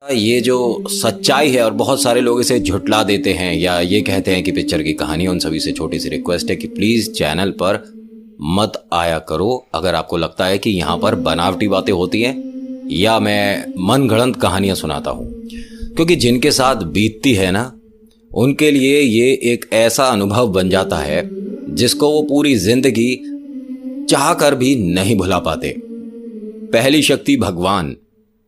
ये जो सच्चाई है और बहुत सारे लोग इसे झुटला देते हैं या ये कहते हैं कि पिक्चर की कहानी, उन सभी से छोटी सी रिक्वेस्ट है कि प्लीज़ चैनल पर मत आया करो अगर आपको लगता है कि यहाँ पर बनावटी बातें होती हैं या मैं मनगढ़ंत कहानियाँ सुनाता हूँ, क्योंकि जिनके साथ बीतती है ना, उनके लिए ये एक ऐसा अनुभव बन जाता है जिसको वो पूरी जिंदगी चाह कर भी नहीं भुला पाते। पहली शक्ति भगवान,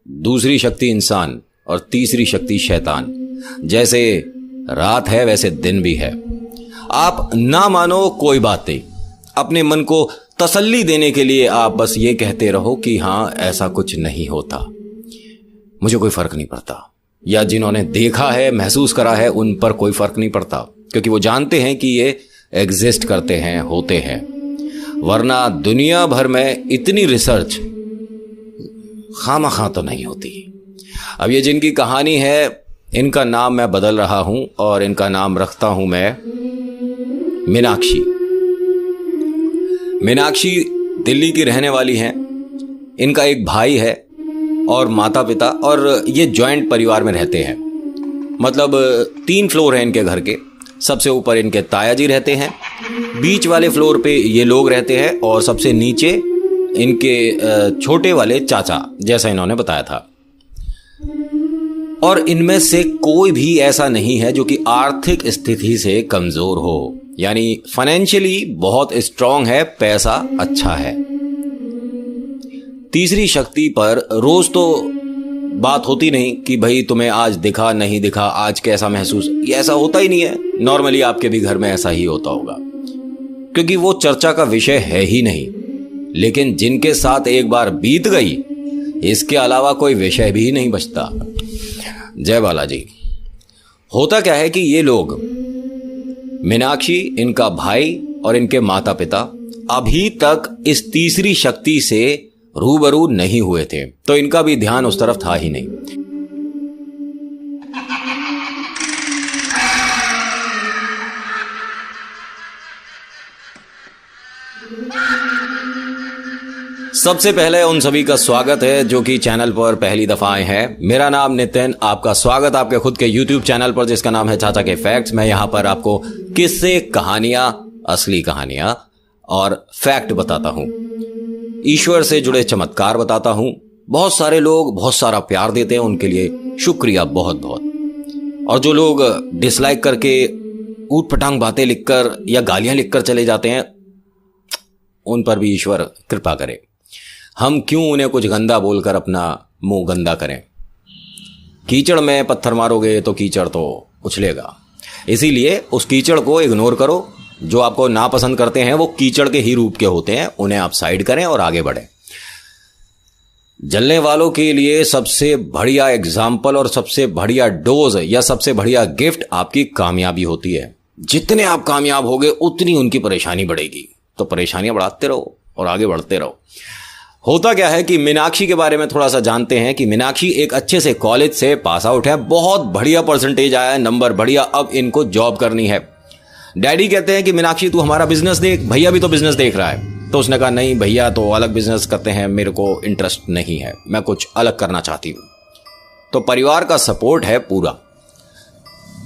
दूसरी शक्ति इंसान और तीसरी शक्ति शैतान। जैसे रात है वैसे दिन भी है। आप ना मानो कोई बात नहीं, अपने मन को तसल्ली देने के लिए आप बस ये कहते रहो कि हाँ ऐसा कुछ नहीं होता, मुझे कोई फर्क नहीं पड़ता। या जिन्होंने देखा है, महसूस करा है, उन पर कोई फर्क नहीं पड़ता, क्योंकि वो जानते हैं कि ये एग्जिस्ट करते हैं, होते हैं। वरना दुनिया भर में इतनी रिसर्च खामखा तो नहीं होती। अब ये जिनकी कहानी है, इनका नाम मैं बदल रहा हूं और इनका नाम रखता हूं मैं मीनाक्षी। मीनाक्षी दिल्ली की रहने वाली हैं। इनका एक भाई है और माता पिता, और ये जॉइंट परिवार में रहते हैं। मतलब 3 फ्लोर हैं इनके घर के। सबसे ऊपर इनके ताया जी रहते हैं, बीच वाले फ्लोर पे ये लोग रहते हैं और सबसे नीचे इनके छोटे वाले चाचा, जैसा इन्होंने बताया था। और इनमें से कोई भी ऐसा नहीं है जो कि आर्थिक स्थिति से कमजोर हो, यानी फाइनेंशियली बहुत स्ट्रांग है, पैसा अच्छा है। तीसरी शक्ति पर रोज तो बात होती नहीं कि भाई तुम्हें आज दिखा नहीं दिखा, आज कैसा महसूस, ये ऐसा होता ही नहीं है। नॉर्मली आपके भी घर में ऐसा ही होता होगा, क्योंकि वो चर्चा का विषय है ही नहीं। लेकिन जिनके साथ एक बार बीत गई, इसके अलावा कोई विषय भी नहीं बचता। जय बालाजी। होता क्या है कि ये लोग, मीनाक्षी, इनका भाई और इनके माता पिता अभी तक इस तीसरी शक्ति से रूबरू नहीं हुए थे, तो इनका भी ध्यान उस तरफ था ही नहीं। सबसे पहले उन सभी का स्वागत है जो कि चैनल पर पहली दफा आए हैं। मेरा नाम नितिन, आपका स्वागत आपके खुद के YouTube चैनल पर जिसका नाम है चाचा के फैक्ट्स। मैं यहां पर आपको किस्से, कहानियां, असली कहानियां और फैक्ट बताता हूं, ईश्वर से जुड़े चमत्कार बताता हूं। बहुत सारे लोग बहुत सारा प्यार देते हैं, उनके लिए शुक्रिया बहुत बहुत। और जो लोग डिसलाइक करके ऊट पटांग बातें लिखकर या गालियां लिखकर चले जाते हैं, उन पर भी ईश्वर कृपा करे। हम क्यों उन्हें कुछ गंदा बोलकर अपना मुंह गंदा करें। कीचड़ में पत्थर मारोगे तो कीचड़ तो उछलेगा, इसीलिए उस कीचड़ को इग्नोर करो। जो आपको नापसंद करते हैं वो कीचड़ के ही रूप के होते हैं, उन्हें आप साइड करें और आगे बढ़ें। जलने वालों के लिए सबसे बढ़िया एग्जाम्पल और सबसे बढ़िया डोज या सबसे बढ़िया गिफ्ट आपकी कामयाबी होती है। जितने आप कामयाब होगे उतनी उनकी परेशानी बढ़ेगी, तो परेशानियां बढ़ाते रहो और आगे बढ़ते रहो। होता क्या है कि मीनाक्षी के बारे में थोड़ा सा जानते हैं कि मीनाक्षी एक अच्छे से कॉलेज से पास आउट है, बहुत बढ़िया परसेंटेज आया है, नंबर बढ़िया। अब इनको जॉब करनी है। डैडी कहते हैं कि मीनाक्षी तू हमारा बिजनेस देख, भैया भी तो बिजनेस देख रहा है। तो उसने कहा नहीं भैया तो अलग बिजनेस करते हैं, मेरे को इंटरेस्ट नहीं है, मैं कुछ अलग करना चाहती हूं। तो परिवार का सपोर्ट है पूरा।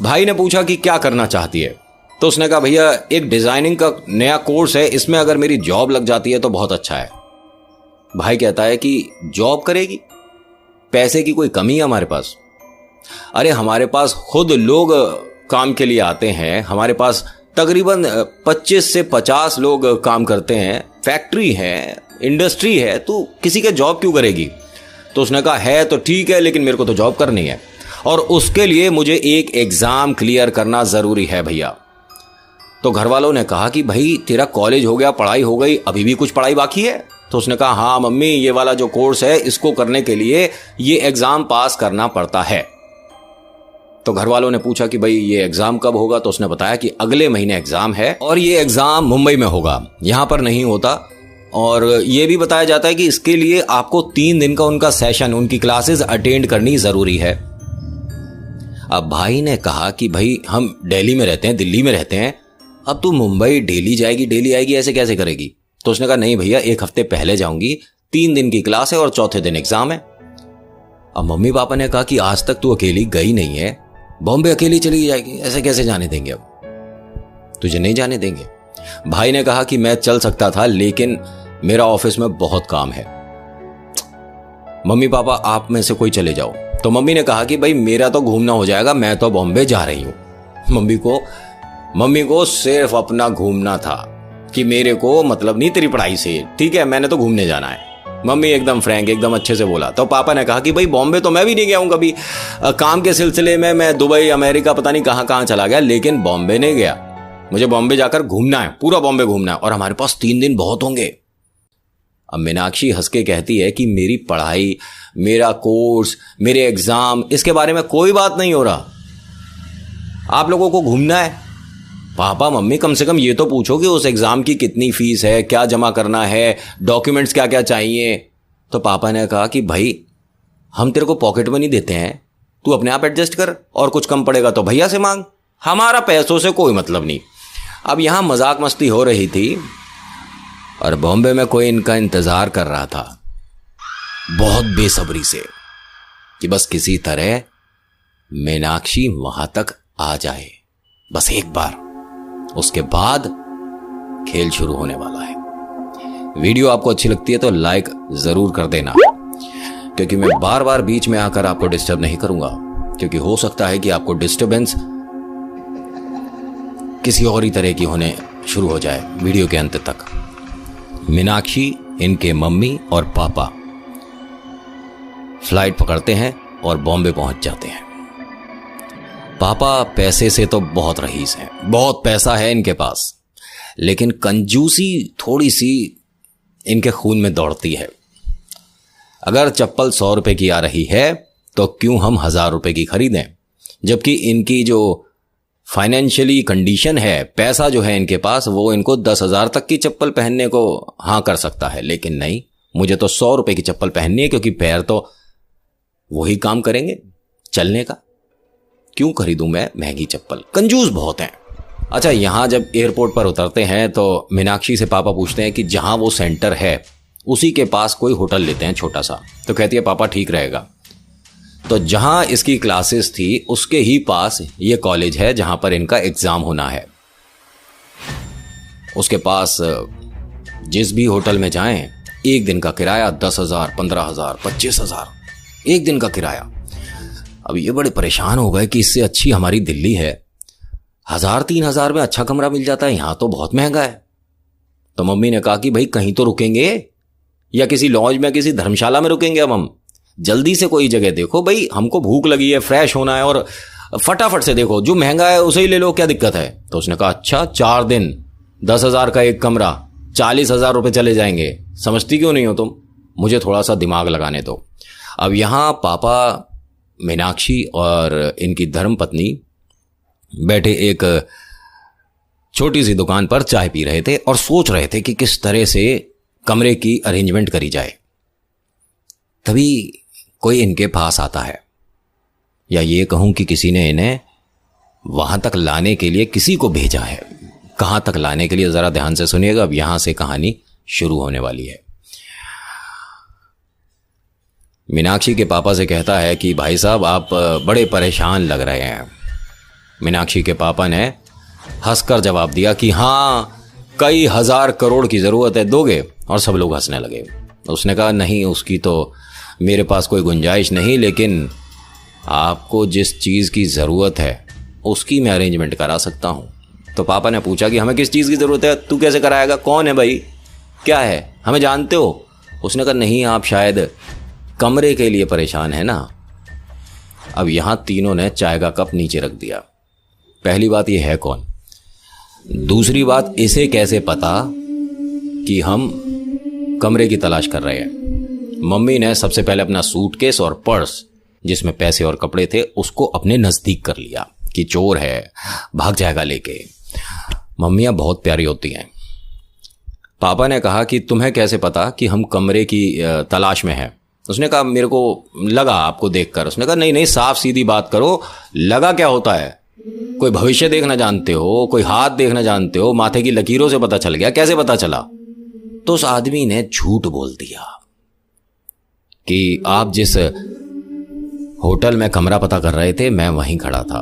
भाई ने पूछा कि क्या करना चाहती है, तो उसने कहा भैया एक डिजाइनिंग का नया कोर्स है, इसमें अगर मेरी जॉब लग जाती है तो बहुत अच्छा है। भाई कहता है कि जॉब करेगी, पैसे की कोई कमी है हमारे पास? अरे हमारे पास खुद लोग काम के लिए आते हैं, हमारे पास तकरीबन 25 से 50 लोग काम करते हैं, फैक्ट्री है, इंडस्ट्री है, तू किसी के जॉब क्यों करेगी? तो उसने कहा है तो ठीक है, लेकिन मेरे को तो जॉब करनी है और उसके लिए मुझे एक एग्जाम क्लियर करना जरूरी है भैया। तो घर वालों ने कहा कि भाई तेरा कॉलेज हो गया, पढ़ाई हो गई, अभी भी कुछ पढ़ाई बाकी है? तो उसने कहा हाँ मम्मी, ये वाला जो कोर्स है इसको करने के लिए ये एग्जाम पास करना पड़ता है। तो घर वालों ने पूछा कि भाई ये एग्जाम कब होगा? तो उसने बताया कि अगले महीने एग्जाम है और ये एग्जाम मुंबई में होगा, यहां पर नहीं होता। और ये भी बताया जाता है कि इसके लिए आपको 3 दिन का उनका सेशन, उनकी क्लासेस अटेंड करनी जरूरी है। अब भाई ने कहा कि भाई हम दिल्ली में रहते हैं, दिल्ली में रहते हैं, अब तू मुंबई डेली जाएगी डेली आएगी, ऐसे कैसे करेगी? तो उसने कहा नहीं भैया 1 हफ्ते पहले जाऊंगी, 3 दिन की क्लास है और चौथे दिन एग्जाम है। अब मम्मी पापा ने कहा कि आज तक तू अकेली गई नहीं है, बॉम्बे अकेली चली जाएगी, ऐसे कैसे जाने देंगे, अब तुझे नहीं जाने देंगे। भाई ने कहा कि मैं चल सकता था लेकिन मेरा ऑफिस में बहुत काम है, मम्मी पापा आप में से कोई चले जाओ। तो मम्मी ने कहा कि भाई मेरा तो घूमना हो जाएगा, मैं तो बॉम्बे जा रही हूं। मम्मी को सिर्फ अपना घूमना था कि मेरे को मतलब नहीं तेरी पढ़ाई से, ठीक है, मैंने तो घूमने जाना है। मम्मी एकदम फ्रैंक, एकदम अच्छे से बोला। तो पापा ने कहा कि भाई बॉम्बे तो मैं भी नहीं गया हूं कभी, काम के सिलसिले में मैं दुबई अमेरिका पता नहीं कहां कहां चला गया, लेकिन बॉम्बे नहीं गया। मुझे बॉम्बे जाकर घूमना है, पूरा बॉम्बे घूमना है, और हमारे पास 3 दिन बहुत होंगे। अब मीनाक्षी हंस के कहती है कि मेरी पढ़ाई, मेरा कोर्स, मेरे एग्जाम, इसके बारे में कोई बात नहीं हो रहा, आप लोगों को घूमना है। पापा मम्मी कम से कम ये तो पूछो कि उस एग्जाम की कितनी फीस है, क्या जमा करना है, डॉक्यूमेंट्स क्या क्या चाहिए। तो पापा ने कहा कि भाई हम तेरे को पॉकेट मनी देते हैं, तू अपने आप एडजस्ट कर, और कुछ कम पड़ेगा तो भैया से मांग, हमारा पैसों से कोई मतलब नहीं। अब यहां मजाक मस्ती हो रही थी और बॉम्बे में कोई इनका इंतजार कर रहा था बहुत बेसब्री से कि बस किसी तरह मीनाक्षी वहां तक आ जाए, बस एक बार, उसके बाद खेल शुरू होने वाला है। वीडियो आपको अच्छी लगती है तो लाइक जरूर कर देना, क्योंकि मैं बार बार बीच में आकर आपको डिस्टर्ब नहीं करूंगा, क्योंकि हो सकता है कि आपको डिस्टरबेंस किसी और ही तरह की होने शुरू हो जाए वीडियो के अंत तक। मीनाक्षी, इनके मम्मी और पापा फ्लाइट पकड़ते हैं और बॉम्बे पहुंच जाते हैं। पापा पैसे से तो बहुत रईस हैं, बहुत पैसा है इनके पास, लेकिन कंजूसी थोड़ी सी इनके खून में दौड़ती है। अगर चप्पल 100 रुपए की आ रही है तो क्यों हम 1000 रुपए की खरीदें, जबकि इनकी जो फाइनेंशियली कंडीशन है, पैसा जो है इनके पास, वो इनको 10,000 तक की चप्पल पहनने को हाँ कर सकता है, लेकिन नहीं, मुझे तो 100 रुपए की चप्पल पहननी है, क्योंकि पैर तो वही काम करेंगे चलने का, क्यों खरीदूं मैं महंगी चप्पल। कंजूस बहुत हैं। अच्छा, यहां जब एयरपोर्ट पर उतरते हैं तो मीनाक्षी से पापा पूछते हैं कि जहां वो सेंटर है उसी के पास कोई होटल लेते हैं छोटा सा। तो कहती है पापा ठीक रहेगा। तो जहां इसकी क्लासेस थी उसके ही पास ये कॉलेज है जहां पर इनका एग्जाम होना है। उसके पास जिस भी होटल में जाएं, एक दिन का किराया 10,000, 15,000, 25,000, एक दिन का किराया। अब ये बड़े परेशान हो गए कि इससे अच्छी हमारी दिल्ली है, 1,000, 3,000 में अच्छा कमरा मिल जाता है, यहां तो बहुत महंगा है। तो मम्मी ने कहा कि भाई कहीं तो रुकेंगे, या किसी लॉज में, किसी धर्मशाला में रुकेंगे। अब हम जल्दी से कोई जगह देखो भाई, हमको भूख लगी है, फ्रेश होना है, और फटाफट से देखो, जो महंगा है उसे ही ले लो, क्या दिक्कत है। तो उसने कहा अच्छा 4 दिन 10,000 का एक कमरा, 40,000 रुपए चले जाएंगे, समझती क्यों नहीं हो तुम, मुझे थोड़ा सा दिमाग लगाने दो। अब यहां पापा, मीनाक्षी और इनकी धर्मपत्नी बैठे एक छोटी सी दुकान पर चाय पी रहे थे और सोच रहे थे कि किस तरह से कमरे की अरेंजमेंट करी जाए। तभी कोई इनके पास आता है, या ये कहूं कि किसी ने इन्हें वहां तक लाने के लिए किसी को भेजा है। कहां तक लाने के लिए, जरा ध्यान से सुनिएगा, अब यहां से कहानी शुरू होने वाली है। मीनाक्षी के पापा से कहता है कि भाई साहब आप बड़े परेशान लग रहे हैं। मीनाक्षी के पापा ने हंसकर जवाब दिया कि हाँ, कई 1000 करोड़ की जरूरत है, दोगे? और सब लोग हंसने लगे। उसने कहा नहीं, उसकी तो मेरे पास कोई गुंजाइश नहीं, लेकिन आपको जिस चीज़ की ज़रूरत है उसकी मैं अरेंजमेंट करा सकता हूँ। तो पापा ने पूछा कि हमें किस चीज़ की ज़रूरत है, तू कैसे कराएगा, कौन है भाई, क्या है, हमें जानते हो? उसने कहा नहीं, आप शायद कमरे के लिए परेशान है ना। अब यहां तीनों ने चाय का कप नीचे रख दिया। पहली बात ये है कौन, दूसरी बात इसे कैसे पता कि हम कमरे की तलाश कर रहे हैं। मम्मी ने सबसे पहले अपना सूटकेस और पर्स जिसमें पैसे और कपड़े थे उसको अपने नजदीक कर लिया कि चोर है, भाग जाएगा लेके। मम्मियां बहुत प्यारी होती हैं। पापा ने कहा कि तुम्हें कैसे पता कि हम कमरे की तलाश में हैं? उसने कहा मेरे को लगा आपको देखकर। उसने कहा नहीं नहीं, साफ सीधी बात करो, लगा क्या होता है? कोई भविष्य देखना जानते हो, कोई हाथ देखना जानते हो, माथे की लकीरों से पता चल गया, कैसे पता चला? तो उस आदमी ने झूठ बोल दिया कि आप जिस होटल में कमरा पता कर रहे थे, मैं वहीं खड़ा था।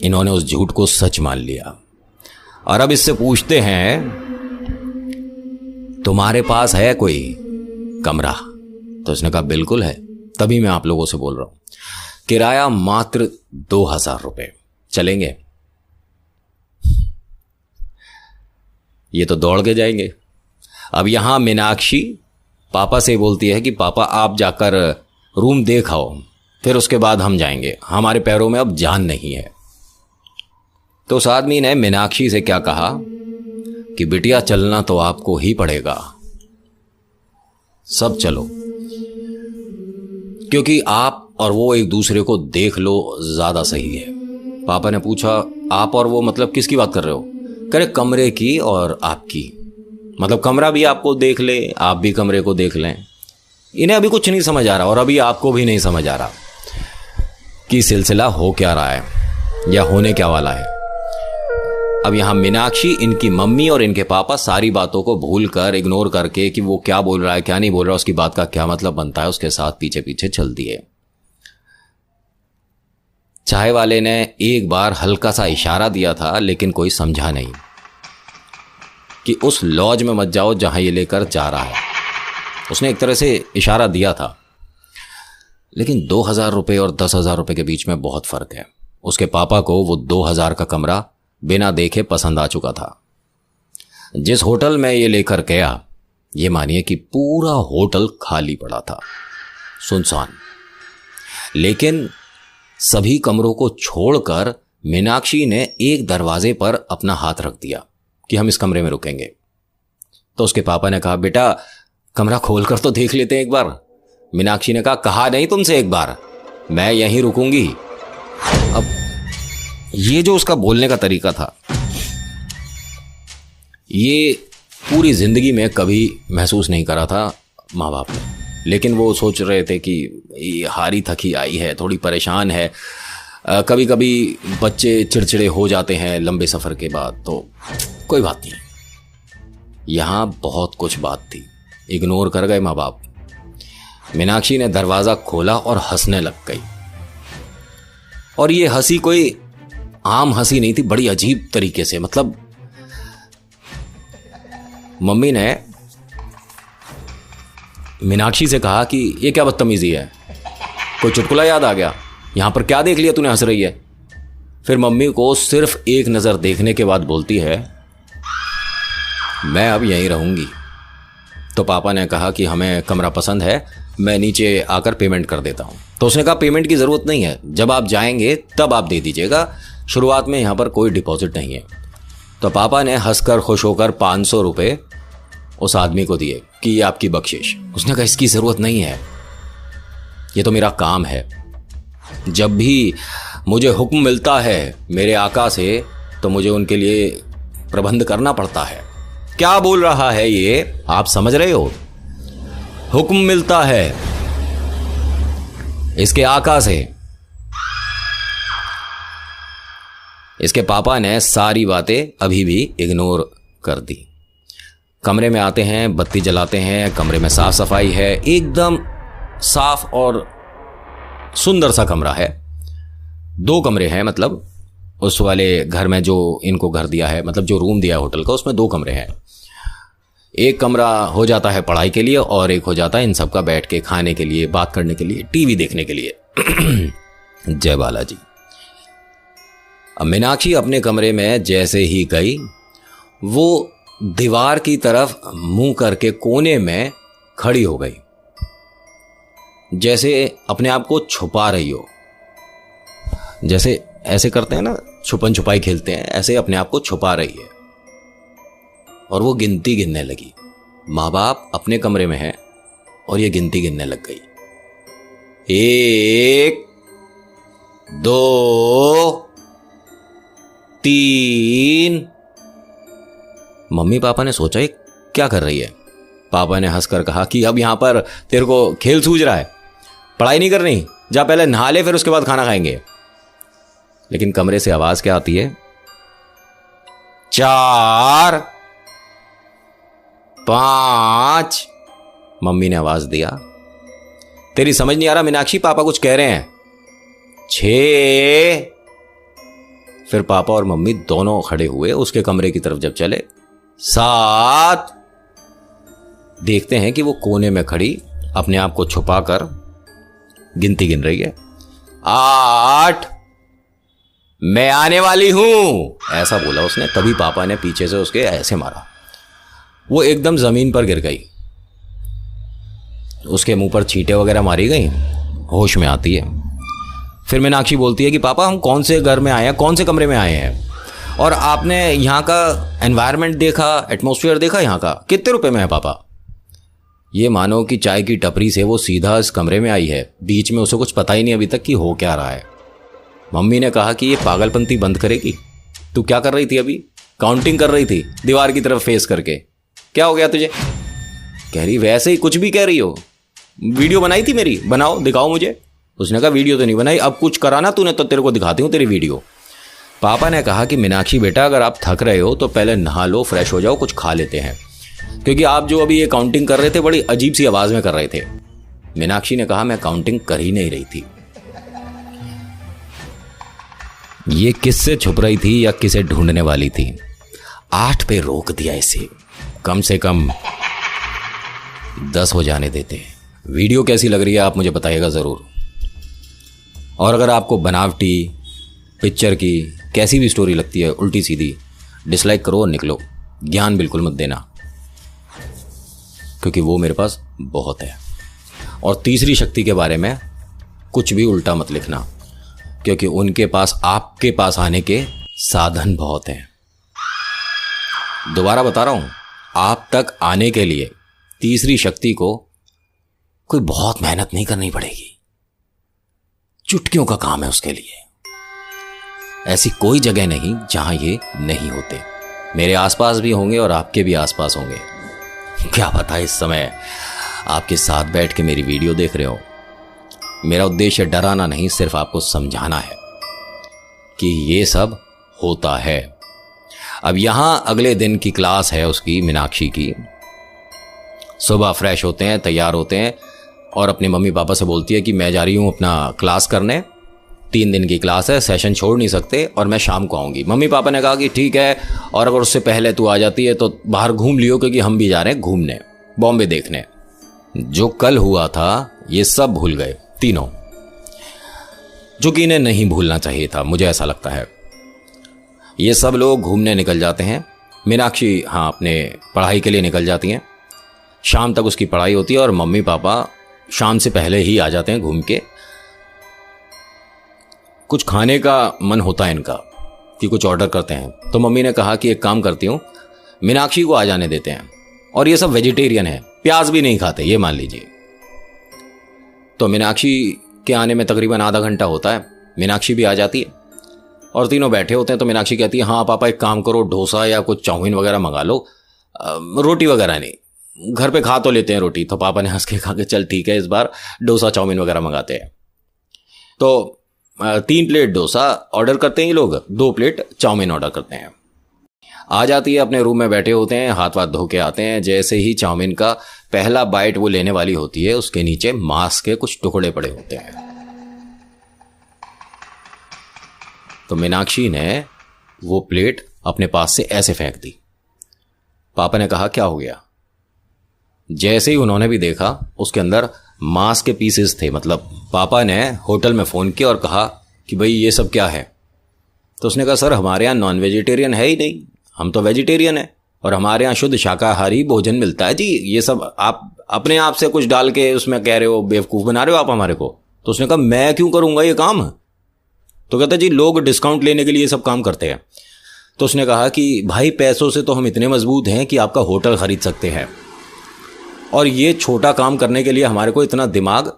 इन्होंने उस झूठ को सच मान लिया और अब इससे पूछते हैं तुम्हारे पास है कोई कमरा? तो उसने कहा बिल्कुल है, तभी मैं आप लोगों से बोल रहा हूं। किराया मात्र 2000 रुपये, चलेंगे? ये तो दौड़ के जाएंगे। अब यहां मीनाक्षी पापा से बोलती है कि पापा आप जाकर रूम देख आओ, फिर उसके बाद हम जाएंगे, हमारे पैरों में अब जान नहीं है। तो उस आदमी ने मीनाक्षी से क्या कहा कि बिटिया चलना तो आपको ही पड़ेगा, सब चलो, क्योंकि आप और वो एक दूसरे को देख लो, ज्यादा सही है। पापा ने पूछा आप और वो मतलब किसकी बात कर रहे हो? कह रहे कमरे की और आपकी, मतलब कमरा भी आपको देख ले, आप भी कमरे को देख लें। इन्हें अभी कुछ नहीं समझ आ रहा और अभी आपको भी नहीं समझ आ रहा कि सिलसिला हो क्या रहा है या होने क्या वाला है। अब यहां मीनाक्षी, इनकी मम्मी और इनके पापा सारी बातों को भूल कर, इग्नोर करके कि वो क्या बोल रहा है क्या नहीं बोल रहा, उसकी बात का क्या मतलब बनता है, उसके साथ पीछे पीछे चल दिए। चाय वाले ने एक बार हल्का सा इशारा दिया था, लेकिन कोई समझा नहीं कि उस लॉज में मत जाओ जहां ये लेकर जा रहा है। उसने एक तरह से इशारा दिया था, लेकिन 2000 रुपये और 10,000 रुपये के बीच में बहुत फर्क है। उसके पापा को वो 2000 का कमरा बिना देखे पसंद आ चुका था। जिस होटल में ये लेकर गया, ये मानिए कि पूरा होटल खाली पड़ा था, सुनसान। लेकिन सभी कमरों को छोड़कर मीनाक्षी ने एक दरवाजे पर अपना हाथ रख दिया कि हम इस कमरे में रुकेंगे। तो उसके पापा ने कहा बेटा कमरा खोलकर तो देख लेते हैं एक बार। मीनाक्षी ने कहा नहीं तुमसे एक बार, मैं यहीं रुकूंगी। अब ये जो उसका बोलने का तरीका था, ये पूरी जिंदगी में कभी महसूस नहीं करा था माँ बाप ने। लेकिन वो सोच रहे थे कि ये हारी थकी आई है, थोड़ी परेशान है। कभी कभी बच्चे चिड़चिड़े हो जाते हैं लंबे सफ़र के बाद, तो कोई बात नहीं। यहाँ बहुत कुछ बात थी, इग्नोर कर गए माँ बाप। मीनाक्षी ने दरवाज़ा खोला और हंसने लग गई। और ये हंसी कोई आम हंसी नहीं थी, बड़ी अजीब तरीके से। मतलब मम्मी ने मीनाक्षी से कहा कि ये क्या बदतमीजी है, कोई चुटकुला याद आ गया, यहां पर क्या देख लिया तूने हंस रही है। फिर मम्मी को सिर्फ एक नजर देखने के बाद बोलती है मैं अब यहीं रहूंगी। तो पापा ने कहा कि हमें कमरा पसंद है, मैं नीचे आकर पेमेंट कर देता हूं। तो उसने कहा पेमेंट की जरूरत नहीं है, जब आप जाएंगे तब आप दे दीजिएगा, शुरुआत में यहां पर कोई डिपॉजिट नहीं है। तो पापा ने हंसकर खुश होकर 500 रुपये उस आदमी को दिए कि ये आपकी बख्शिश। उसने कहा इसकी ज़रूरत नहीं है, ये तो मेरा काम है, जब भी मुझे हुक्म मिलता है मेरे आका से तो मुझे उनके लिए प्रबंध करना पड़ता है। क्या बोल रहा है ये, आप समझ रहे हो? हुक्म मिलता है इसके आका से। इसके पापा ने सारी बातें अभी भी इग्नोर कर दी। कमरे में आते हैं, बत्ती जलाते हैं, कमरे में साफ सफाई है, एकदम साफ और सुंदर सा कमरा है। 2 कमरे हैं, मतलब उस वाले घर में जो इनको घर दिया है, मतलब जो रूम दिया है होटल का, उसमें 2 कमरे हैं। एक कमरा हो जाता है पढ़ाई के लिए और एक हो जाता है इन सबका बैठ के खाने के लिए, बात करने के लिए, टीवी देखने के लिए। जय बालाजी। अब मीनाक्षी अपने कमरे में जैसे ही गई, वो दीवार की तरफ मुंह करके कोने में खड़ी हो गई, जैसे अपने आप को छुपा रही हो। जैसे ऐसे करते हैं ना, छुपन छुपाई खेलते हैं, ऐसे अपने आप को छुपा रही है। और वो गिनती गिनने लगी। माँ बाप अपने कमरे में हैं और ये गिनती गिनने लग गई। 1 2 3। मम्मी पापा ने सोचा ये क्या कर रही है। पापा ने हंसकर कहा कि अब यहां पर तेरे को खेल सूझ रहा है, पढ़ाई नहीं करनी, जा पहले नहा ले, फिर उसके बाद खाना खाएंगे। लेकिन कमरे से आवाज क्या आती है? 4 5। मम्मी ने आवाज दिया तेरी समझ नहीं आ रहा मीनाक्षी, पापा कुछ कह रहे हैं। 6। फिर पापा और मम्मी दोनों खड़े हुए उसके कमरे की तरफ जब चले। 7। देखते हैं कि वो कोने में खड़ी अपने आप को छुपाकर गिनती गिन रही है। 8। मैं आने वाली हूं, ऐसा बोला उसने। तभी पापा ने पीछे से उसके ऐसे मारा, वो एकदम जमीन पर गिर गई। उसके मुंह पर छींटे वगैरह मारी गई, होश में आती है। फिर मीनाक्षी बोलती है कि पापा हम कौन से घर में आए हैं, कौन से कमरे में आए हैं, और आपने यहाँ का एनवायरनमेंट देखा, एटमॉस्फेयर देखा यहाँ का, कितने रुपए में है पापा? ये मानो कि चाय की टपरी से वो सीधा इस कमरे में आई है, बीच में उसे कुछ पता ही नहीं अभी तक कि हो क्या रहा है। मम्मी ने कहा कि ये पागलपंती बंद करेगी। तू क्या कर रही थी अभी? काउंटिंग कर रही थी दीवार की तरफ फेस करके। क्या हो गया तुझे? कह रही वैसे ही कुछ भी कह रही हो। वीडियो बनाई थी मेरी, बनाओ दिखाओ मुझे। उसने कहा वीडियो तो नहीं बनाई, अब कुछ कराना तूने तो तेरे को दिखाती हूँ तेरी वीडियो। पापा ने कहा कि मीनाक्षी बेटा अगर आप थक रहे हो तो पहले नहा लो, फ्रेश हो जाओ, कुछ खा लेते हैं, क्योंकि आप जो अभी ये काउंटिंग कर रहे थे बड़ी अजीब सी आवाज में कर रहे थे। मीनाक्षी ने कहा मैं काउंटिंग कर ही नहीं रही थी। ये किससे छुप रही थी या किसे ढूंढने वाली थी? 8 पे रोक दिया इसे, कम से कम 10 हो जाने देते। वीडियो कैसी लग रही है आप मुझे बताइएगा ज़रूर। और अगर आपको बनावटी पिक्चर की कैसी भी स्टोरी लगती है उल्टी सीधी, डिसलाइक करो और निकलो। ज्ञान बिल्कुल मत देना, क्योंकि वो मेरे पास बहुत है। और तीसरी शक्ति के बारे में कुछ भी उल्टा मत लिखना, क्योंकि उनके पास आपके पास आने के साधन बहुत हैं। दोबारा बता रहा हूं, आप तक आने के लिए तीसरी शक्ति को कोई बहुत मेहनत नहीं करनी पड़ेगी, चुटकियों का काम है उसके लिए। ऐसी कोई जगह नहीं जहां ये नहीं होते। मेरे आसपास भी होंगे और आपके भी आसपास होंगे। क्या पता इस समय आपके साथ बैठ के मेरी वीडियो देख रहे हो। मेरा उद्देश्य डराना नहीं, सिर्फ आपको समझाना है कि ये सब होता है। अब यहां अगले दिन की क्लास है उसकी, मीनाक्षी की। सुबह फ्रेश होते हैं, तैयार होते हैं और अपने मम्मी पापा से बोलती है कि मैं जा रही हूं अपना क्लास करने, 3 दिन की क्लास है, सेशन छोड़ नहीं सकते और मैं शाम को आऊंगी। मम्मी पापा ने कहा कि ठीक है, और अगर उससे पहले तू आ जाती है तो बाहर घूम लियो, क्योंकि हम भी जा रहे हैं घूमने, बॉम्बे देखने। जो कल हुआ था ये सब भूल गए तीनों, जो कि इन्हें नहीं भूलना चाहिए था, मुझे ऐसा लगता है। ये सब लोग घूमने निकल जाते हैं। मीनाक्षी हाँ अपने पढ़ाई के लिए निकल जाती हैं। शाम तक उसकी पढ़ाई होती है और मम्मी पापा शाम से पहले ही आ जाते हैं घूम के। कुछ खाने का मन होता है इनका कि कुछ ऑर्डर करते हैं, तो मम्मी ने कहा कि एक काम करती हूँ, मीनाक्षी को आ जाने देते हैं। और ये सब वेजिटेरियन है, प्याज भी नहीं खाते, ये मान लीजिए। तो मीनाक्षी के आने में तकरीबन आधा घंटा होता है। मीनाक्षी भी आ जाती है और तीनों बैठे होते हैं। तो मीनाक्षी कहती है हाँ पापा एक काम करो, डोसा या कुछ चाउमीन वगैरह मंगा लो, रोटी वगैरह नहीं, घर पे खा तो लेते हैं रोटी। तो पापा ने हंस के कहा कि चल ठीक है, इस बार डोसा चाउमीन वगैरह मंगाते हैं। तो 3 प्लेट डोसा ऑर्डर करते हैं ये लोग, 2 प्लेट चाउमीन ऑर्डर करते हैं। आ जाती है, अपने रूम में बैठे होते हैं, हाथ वाथ धो के आते हैं। जैसे ही चाउमीन का पहला बाइट वो लेने वाली होती है, उसके नीचे मांस के कुछ टुकड़े पड़े होते हैं। तो मीनाक्षी ने वो प्लेट अपने पास से ऐसे फेंक दी। पापा ने कहा क्या हो गया? जैसे ही उन्होंने भी देखा, उसके अंदर मांस के पीसेस थे। मतलब पापा ने होटल में फ़ोन किया और कहा कि भाई ये सब क्या है? तो उसने कहा सर हमारे यहाँ नॉन वेजिटेरियन है ही नहीं, हम तो वेजिटेरियन है और हमारे यहाँ शुद्ध शाकाहारी भोजन मिलता है जी। ये सब आप अपने आप से कुछ डाल के उसमें कह रहे हो, बेवकूफ़ बना रहे हो आप हमारे को। तो उसने कहा मैं क्यों करूँगा ये काम? तो कहता जी लोग डिस्काउंट लेने के लिए सब काम करते हैं। तो उसने कहा कि भाई पैसों से तो हम इतने मजबूत हैं कि आपका होटल खरीद सकते हैं, और ये छोटा काम करने के लिए हमारे को इतना दिमाग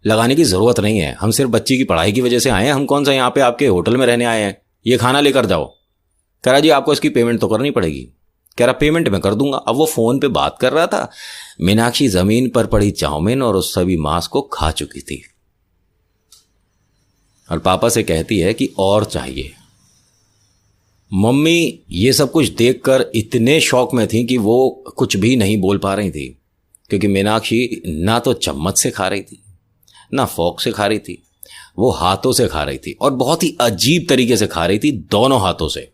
लगाने की ज़रूरत नहीं है। हम सिर्फ बच्ची की पढ़ाई की वजह से आए हैं, हम कौन सा यहाँ पे आपके होटल में रहने आए हैं। ये खाना लेकर जाओ। कह रहा जी आपको इसकी पेमेंट तो करनी पड़ेगी। कह रहा पेमेंट मैं कर दूंगा। अब वो फ़ोन पे बात कर रहा था, मीनाक्षी ज़मीन पर पड़ी चाउमीन और उस सभी मांस को खा चुकी थी और पापा से कहती है कि और चाहिए। मम्मी ये सब कुछ देखकर इतने शौक में थी कि वो कुछ भी नहीं बोल पा रही थी, क्योंकि मीनाक्षी ना तो चम्मच से खा रही थी ना फोक से खा रही थी, वो हाथों से खा रही थी और बहुत ही अजीब तरीके से खा रही थी, दोनों हाथों से,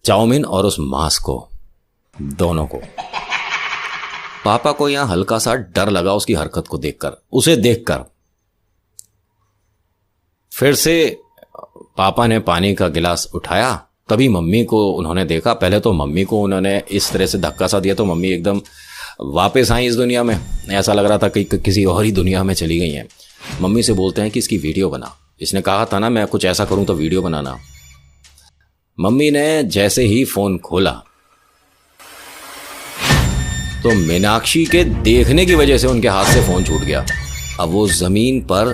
चाउमीन और उस मांस को, दोनों को। पापा को यहां हल्का सा डर लगा उसकी हरकत को देखकर, उसे देखकर। फिर से पापा ने पानी का गिलास उठाया, तभी मम्मी को उन्होंने देखा। पहले तो मम्मी को उन्होंने इस तरह से धक्का सा दिया तो मम्मी एकदम वापस आई इस दुनिया में, ऐसा लग रहा था कि किसी और ही दुनिया में चली गई हैं। मम्मी से बोलते हैं कि इसकी वीडियो बना, इसने कहा था ना मैं कुछ ऐसा करूं तो वीडियो बनाना। मम्मी ने जैसे ही फोन खोला तो मीनाक्षी के देखने की वजह से उनके हाथ से फोन छूट गया। अब वो जमीन पर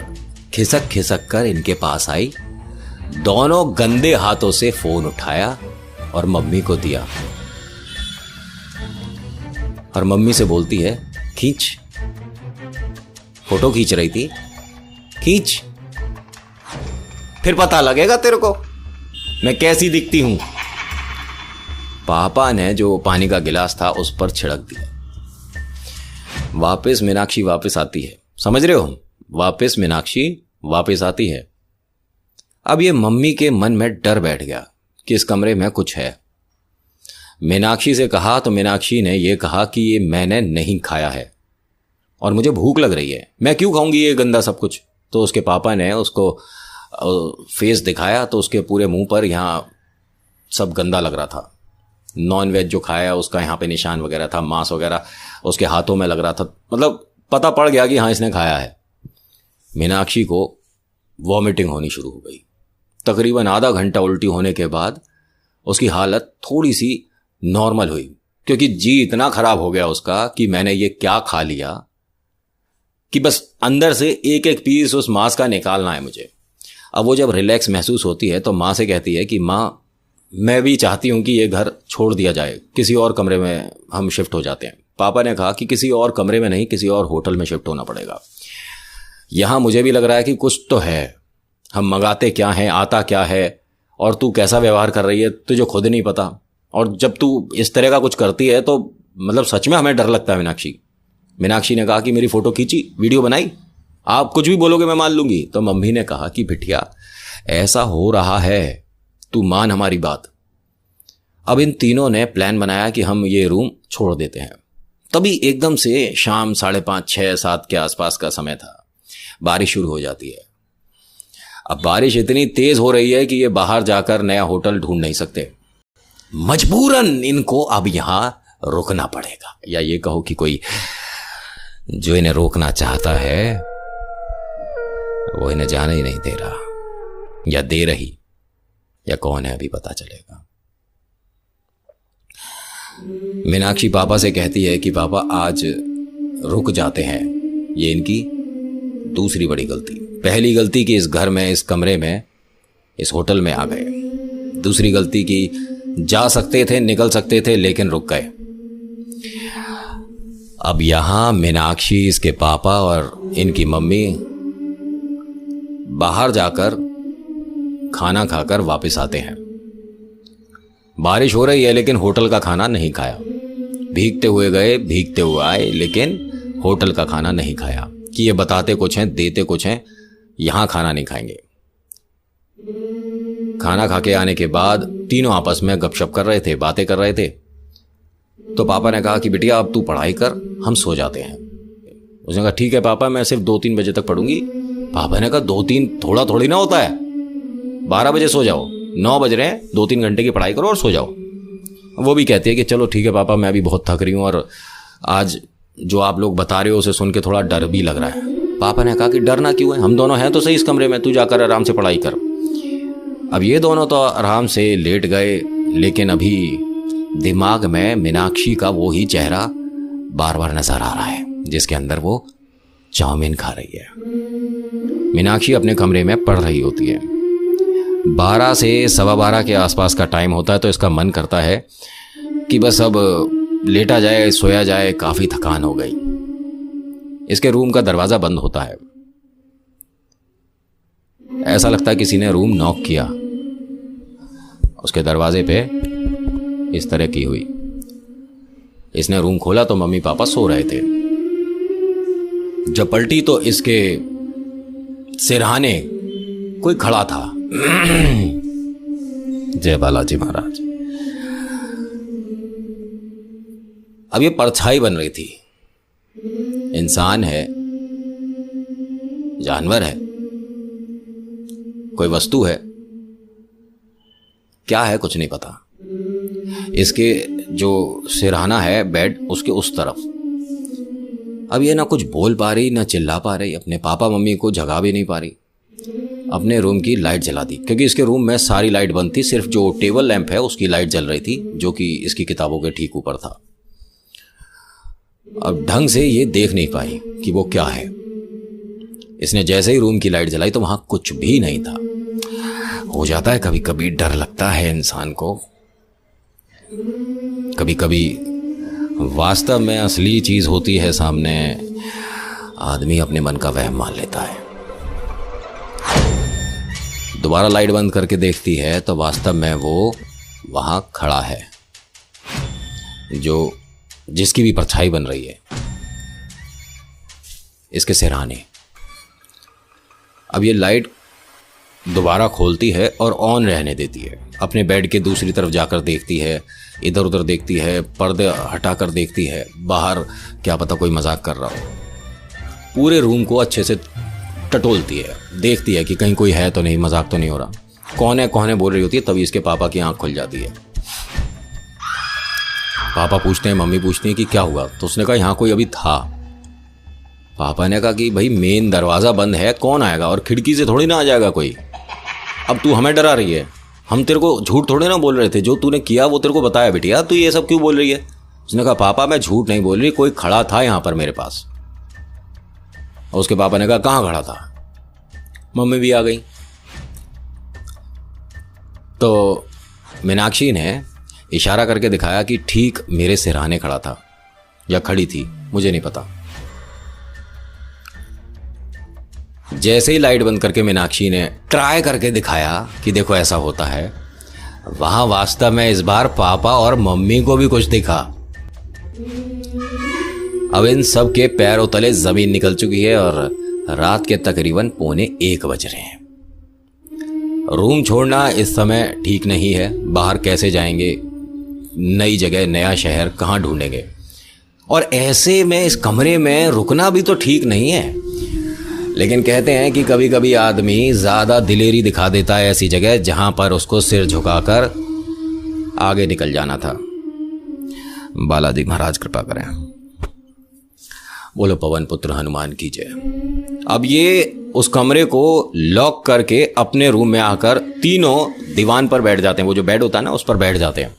खिसक खिसक कर इनके पास आई, दोनों गंदे हाथों से फोन उठाया और मम्मी को दिया और मम्मी से बोलती है खींच, फोटो खींच रही थी, खींच, फिर पता लगेगा तेरे को मैं कैसी दिखती हूं। पापा ने जो पानी का गिलास था उस पर छिड़क दिया। वापस मीनाक्षी वापस आती है, समझ रहे हो, वापस मीनाक्षी वापस आती है। अब ये मम्मी के मन में डर बैठ गया कि इस कमरे में कुछ है। मीनाक्षी से कहा तो मीनाक्षी ने यह कहा कि ये मैंने नहीं खाया है और मुझे भूख लग रही है, मैं क्यों खाऊंगी ये गंदा सब कुछ। तो उसके पापा ने उसको फेस दिखाया तो उसके पूरे मुंह पर यहाँ सब गंदा लग रहा था, नॉन वेज जो खाया उसका यहाँ पे निशान वगैरह था, मांस वगैरह उसके हाथों में लग रहा था, मतलब पता पड़ गया कि हाँ इसने खाया है। मीनाक्षी को वॉमिटिंग होनी शुरू हो गई। तकरीबन आधा घंटा उल्टी होने के बाद उसकी हालत थोड़ी सी नॉर्मल हुई, क्योंकि जी इतना खराब हो गया उसका कि मैंने ये क्या खा लिया कि बस अंदर से एक एक पीस उस मांस का निकालना है मुझे। अब वो जब रिलैक्स महसूस होती है तो माँ से कहती है कि माँ मैं भी चाहती हूँ कि ये घर छोड़ दिया जाए, किसी और कमरे में हम शिफ्ट हो जाते हैं। पापा ने कहा कि किसी और कमरे में नहीं, किसी और होटल में शिफ्ट होना पड़ेगा। यहाँ मुझे भी लग रहा है कि कुछ तो है, हम मंगाते क्या हैं, आता क्या है, और तू कैसा व्यवहार कर रही है तुझे खुद नहीं पता, और जब तू इस तरह का कुछ करती है तो मतलब सच में हमें डर लगता है। मीनाक्षी ने कहा कि मेरी फोटो खींची, वीडियो बनाई, आप कुछ भी बोलोगे मैं मान लूंगी। तो मम्मी ने कहा कि बिटिया ऐसा हो रहा है, तू मान हमारी बात। अब इन तीनों ने प्लान बनाया कि हम ये रूम छोड़ देते हैं। तभी एकदम से शाम 5:30, 6, 7 के आसपास का समय था, बारिश शुरू हो जाती है। अब बारिश इतनी तेज हो रही है कि ये बाहर जाकर नया होटल ढूंढ नहीं सकते, मजबूरन इनको अब यहां रुकना पड़ेगा, या ये कहो कि कोई जो इन्हें रोकना चाहता है वो इन्हें जाने ही नहीं दे रहा, या दे रही, या कौन है अभी पता चलेगा। मीनाक्षी पापा से कहती है कि पापा आज रुक जाते हैं। ये इनकी दूसरी बड़ी गलती। पहली गलती कि इस घर में, इस कमरे में, इस होटल में आ गए। दूसरी गलती कि जा सकते थे, निकल सकते थे, लेकिन रुक गए। अब यहां मीनाक्षी, इसके पापा और इनकी मम्मी बाहर जाकर खाना खाकर वापस आते हैं। बारिश हो रही है लेकिन होटल का खाना नहीं खाया। भीगते हुए गए, भीगते हुए आए, लेकिन होटल का खाना नहीं खाया कि ये बताते कुछ हैं, देते कुछ हैं, यहां खाना नहीं खाएंगे। खाना खा के आने के बाद तीनों आपस में गपशप कर रहे थे, बातें कर रहे थे। तो पापा ने कहा कि बिटिया अब तू पढ़ाई कर, हम सो जाते हैं। उसने कहा ठीक है पापा, मैं सिर्फ 2-3 बजे तक पढ़ूंगी। पापा ने कहा 2-3 थोड़ा थोड़ी ना होता है, 12 बजे सो जाओ, 9 बज रहे हैं, 2-3 घंटे की पढ़ाई करो और सो जाओ। वो भी कहती है कि चलो ठीक है पापा, मैं भी बहुत थक रही हूँ और आज जो आप लोग बता रहे हो उसे सुन के थोड़ा डर भी लग रहा है। पापा ने कहा कि डरना क्यों है, हम दोनों हैं तो सही इस कमरे में, तू जाकर आराम से पढ़ाई कर। अब ये दोनों तो आराम से लेट गए, लेकिन अभी दिमाग में मीनाक्षी का वो ही चेहरा बार बार नजर आ रहा है जिसके अंदर वो चाउमीन खा रही है। मीनाक्षी अपने कमरे में पढ़ रही होती है। 12 से 12:15 के आसपास का टाइम होता है, तो इसका मन करता है कि बस अब लेटा जाए, सोया जाए, काफी थकान हो गई। इसके रूम का दरवाजा बंद होता है। ऐसा लगता है किसी ने रूम नॉक किया। उसके दरवाजे पे इस तरह की हुई। इसने रूम खोला तो मम्मी पापा सो रहे थे। जब पलटी तो इसके सिरहाने कोई खड़ा था। जय बालाजी महाराज। अब ये परछाई बन रही थी। इंसान है, जानवर है, कोई वस्तु है, क्या है कुछ नहीं पता। इसके जो सिरहाना है बेड, उसके उस तरफ। अब ये ना कुछ बोल पा रही, ना चिल्ला पा रही, अपने पापा मम्मी को जगा भी नहीं पा रही। अपने रूम की लाइट जला दी, क्योंकि इसके रूम में सारी लाइट बंद थी, सिर्फ जो टेबल लैंप है उसकी लाइट जल रही थी, जो कि इसकी किताबों के ठीक ऊपर था। अब ढंग से ये देख नहीं पाई कि वो क्या है। इसने जैसे ही रूम की लाइट जलाई तो वहां कुछ भी नहीं था। हो जाता है कभी कभी, डर लगता है इंसान को। कभी कभी वास्तव में असली चीज होती है सामने, आदमी अपने मन का वहम मान लेता है। दोबारा लाइट बंद करके देखती है तो वास्तव में वो वहां खड़ा है, जो जिसकी भी परछाई बन रही है, इसके सिरहाने। अब ये लाइट दोबारा खोलती है और ऑन रहने देती है। अपने बेड के दूसरी तरफ जाकर देखती है, इधर उधर देखती है, पर्दे हटाकर देखती है, बाहर क्या पता कोई मजाक कर रहा हो। पूरे रूम को अच्छे से टटोलती है, देखती है कि कहीं कोई है तो नहीं, मजाक तो नहीं हो रहा। कौन है बोल रही होती है, तभी इसके पापा की आंख खुल जाती है। पापा पूछते हैं, मम्मी पूछती है कि क्या हुआ, तो उसने कहा यहाँ कोई अभी था। पापा ने कहा कि भाई मेन दरवाज़ा बंद है, कौन आएगा, और खिड़की से थोड़ी ना आ जाएगा कोई। अब तू हमें डरा रही है, हम तेरे को झूठ थोड़े ना बोल रहे थे, जो तूने किया वो तेरे को बताया बेटिया, तू ये सब क्यों बोल रही है। उसने कहा पापा मैं झूठ नहीं बोल रही, कोई खड़ा था यहाँ पर मेरे पास। और उसके पापा ने कहा कहाँ खड़ा था। मम्मी भी आ गई। तो मीनाक्षी ने इशारा करके दिखाया कि ठीक मेरे सिरहाने खड़ा था या खड़ी थी, मुझे नहीं पता। जैसे ही लाइट बंद करके मीनाक्षी ने ट्राई करके दिखाया कि देखो ऐसा होता है, वहां वास्तव में इस बार पापा और मम्मी को भी कुछ दिखा। अब इन सब के पैरों तले जमीन निकल चुकी है और रात के तकरीबन 1:45 बज रहे हैं। रूम छोड़ना इस समय ठीक नहीं है, बाहर कैसे जाएंगे, नई जगह, नया शहर कहाँ ढूंढेंगे, और ऐसे में इस कमरे में रुकना भी तो ठीक नहीं है। लेकिन कहते हैं कि कभी कभी आदमी ज़्यादा दिलेरी दिखा देता है ऐसी जगह जहाँ पर उसको सिर झुकाकर आगे निकल जाना था। बालाजी महाराज कृपा करें। बोलो पवन पुत्र हनुमान की जय। अब ये उस कमरे को लॉक करके अपने रूम में आकर तीनों दीवान पर बैठ जाते हैं, वो जो बेड होता है ना उस पर बैठ जाते हैं।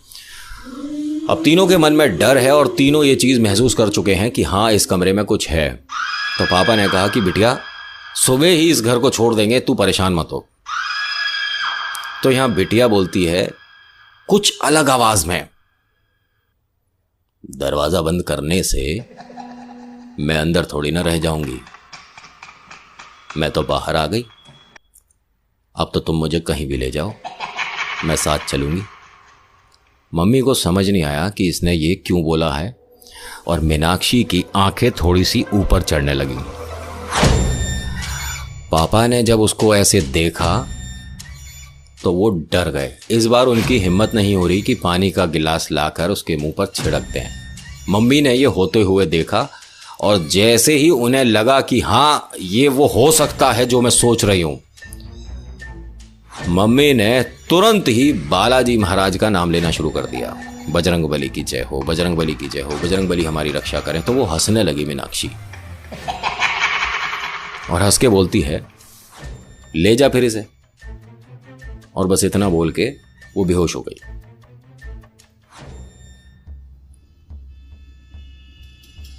अब तीनों के मन में डर है और तीनों ये चीज़ महसूस कर चुके हैं कि हाँ इस कमरे में कुछ है। तो पापा ने कहा कि बिटिया सुबह ही इस घर को छोड़ देंगे, तू परेशान मत हो। तो यहां बिटिया बोलती है कुछ अलग आवाज में, दरवाजा बंद करने से मैं अंदर थोड़ी ना रह जाऊंगी, मैं तो बाहर आ गई, अब तो तुम मुझे कहीं भी ले जाओ, मैं साथ चलूंगी। मम्मी को समझ नहीं आया कि इसने ये क्यों बोला है, और मीनाक्षी की आंखें थोड़ी सी ऊपर चढ़ने लगी। पापा ने जब उसको ऐसे देखा तो वो डर गए। इस बार उनकी हिम्मत नहीं हो रही कि पानी का गिलास लाकर उसके मुंह पर छिड़क दें। मम्मी ने ये होते हुए देखा और जैसे ही उन्हें लगा कि हाँ ये वो हो सकता है जो मैं सोच रही हूं, मम्मी ने तुरंत ही बालाजी महाराज का नाम लेना शुरू कर दिया। बजरंग बली की जय हो, बजरंग बली की जय हो, बजरंग बली हमारी रक्षा करें। तो वो हंसने लगी मीनाक्षी और हंस के बोलती है ले जा फिर इसे, और बस इतना बोल के वो बेहोश हो गई।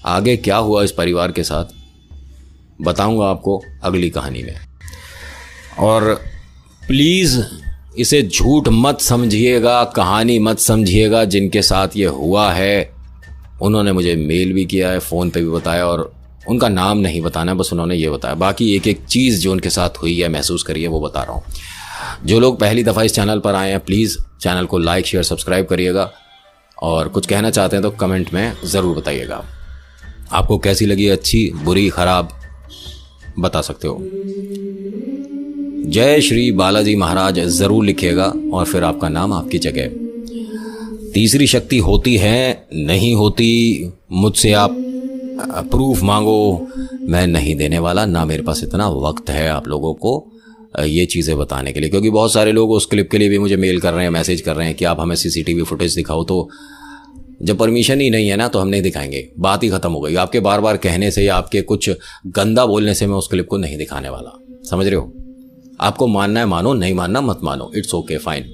आगे क्या हुआ इस परिवार के साथ बताऊंगा आपको अगली कहानी में। और प्लीज इसे झूठ मत समझिएगा, कहानी मत समझिएगा। जिनके साथ ये हुआ है उन्होंने मुझे मेल भी किया है, फ़ोन पे भी बताया, और उनका नाम नहीं बताना, बस उन्होंने ये बताया। बाकी एक एक चीज़ जो उनके साथ हुई है महसूस करी है वो बता रहा हूँ। जो लोग पहली दफ़ा इस चैनल पर आए हैं प्लीज़ चैनल को लाइक शेयर सब्सक्राइब करिएगा, और कुछ कहना चाहते हैं तो कमेंट में ज़रूर बताइएगा। आपको कैसी लगी, अच्छी बुरी खराब बता सकते हो। जय श्री बालाजी महाराज जरूर लिखिएगा और फिर आपका नाम आपकी जगह। तीसरी शक्ति होती है नहीं होती, मुझसे आप प्रूफ मांगो, मैं नहीं देने वाला, ना मेरे पास इतना वक्त है आप लोगों को ये चीज़ें बताने के लिए, क्योंकि बहुत सारे लोग उस क्लिप के लिए भी मुझे मेल कर रहे हैं, मैसेज कर रहे हैं कि आप हमें सीसीटीवी फुटेज दिखाओ। तो जब परमिशन ही नहीं है ना तो हम नहीं दिखाएंगे, बात ही खत्म हो गई। आपके बार बार कहने से या आपके कुछ गंदा बोलने से मैं उस क्लिप को नहीं दिखाने वाला, समझ रहे हो। आपको मानना है मानो, नहीं मानना मत मानो, इट्स ओके फाइन।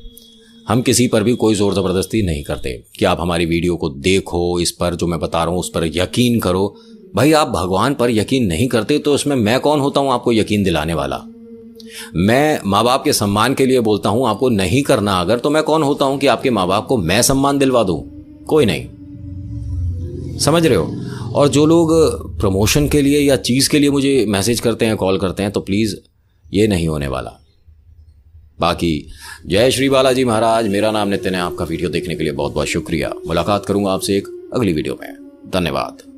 हम किसी पर भी कोई ज़ोर ज़बरदस्ती नहीं करते कि आप हमारी वीडियो को देखो, इस पर जो मैं बता रहा हूँ उस पर यकीन करो। भाई आप भगवान पर यकीन नहीं करते तो उसमें मैं कौन होता हूँ आपको यकीन दिलाने वाला। मैं माँ बाप के सम्मान के लिए बोलता हूँ, आपको नहीं करना अगर, तो मैं कौन होता हूँ कि आपके माँ बाप को मैं सम्मान दिलवा दूँ। कोई नहीं, समझ रहे हो। और जो लोग प्रमोशन के लिए या चीज़ के लिए मुझे मैसेज करते हैं, कॉल करते हैं, तो प्लीज़ ये नहीं होने वाला। बाकी जय श्री बालाजी महाराज। मेरा नाम नितिन है। आपका वीडियो देखने के लिए बहुत बहुत शुक्रिया। मुलाकात करूंगा आपसे एक अगली वीडियो में। धन्यवाद।